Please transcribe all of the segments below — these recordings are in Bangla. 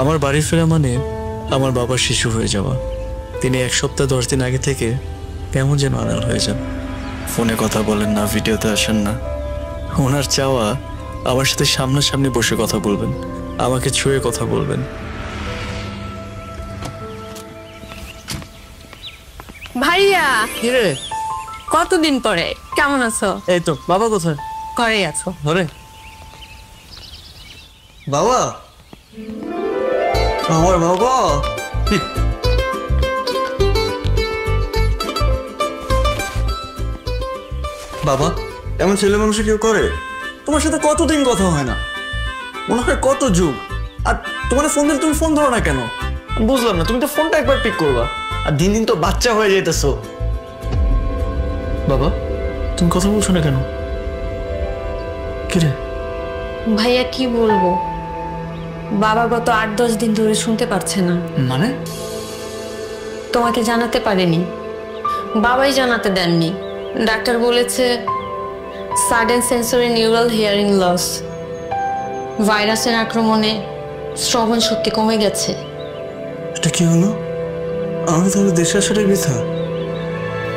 আমার বাড়ি ফেরা মানে আমার বাবার শিশু হয়ে যাওয়া। তিনি 1 সপ্তাহ 10 দিন আগে থেকে কেমন যেন আড়াল হয়ে যান। ফোনে কথা বলেন না, ভিডিওতে আসেন না। ওনার চাওয়া আমার সাথে সামনাসামনি বসে কথা বলবেন, আমাকে ছুঁয়ে কথা বলবেন। ভাইয়া কিরে, কতদিন পরে, কেমন আছো? এই তো। বাবা কোথায়? ঘরে আছো? ধরে বাবা, আমার বাবা। বাবা, এমন ছেলে মানুষ কেউ করে? তোমার সাথে কতদিন কথা হয় না, মনে হয় কত যুগ। আর তোমার ফোন দিলে তুমি ফোন ধরো না কেন? বুঝলাম না, তুমি তো ফোনটা একবার পিক করবা। আর দিন দিন তো বাচ্চা হয়ে যাইতেছো। বাবা, তুমি কথা বলছো না কেন? কিরে? ভাইয়া কি বলবো, বাবা গত 8-10 দিন ধরে শুনতে পারছে না। মানে? তোমাকে জানাতে পারেনি, বাবাই জানাতে দেননি। ডাক্তার বলেছে sudden sensory neural hearing loss, ভাইরাসের আক্রমণে শ্রবণ শক্তি কমে গেছে। এটা কি হলো? আমি তাহলে দেশে আসাটাই বৃথা।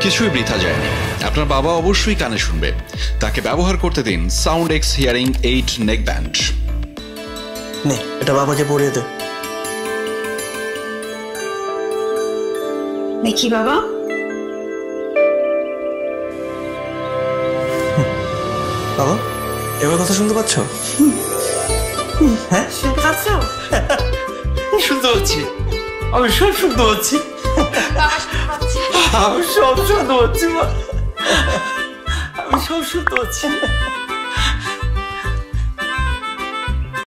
কিছুই বৃথা যায়নি। আপনার বাবা অবশ্যই কানে শুনবে। তাকে ব্যবহার করতে দিন sound x hearing 8 neck band. নে, এটা বাবাকে পরিয়ে দে। দেখি বাবা। বাবা, এবার কথা শুনতে পাচ্ছ? হ্যাঁ, শুনতে পাচ্ছ? শুনতে পাচ্ছি। আমি সব শুনতে পাচ্ছি। বাবা শুনতে পাচ্ছে? আমি সব শুনতে পাচ্ছি। আমি সব শুনতে পাচ্ছি।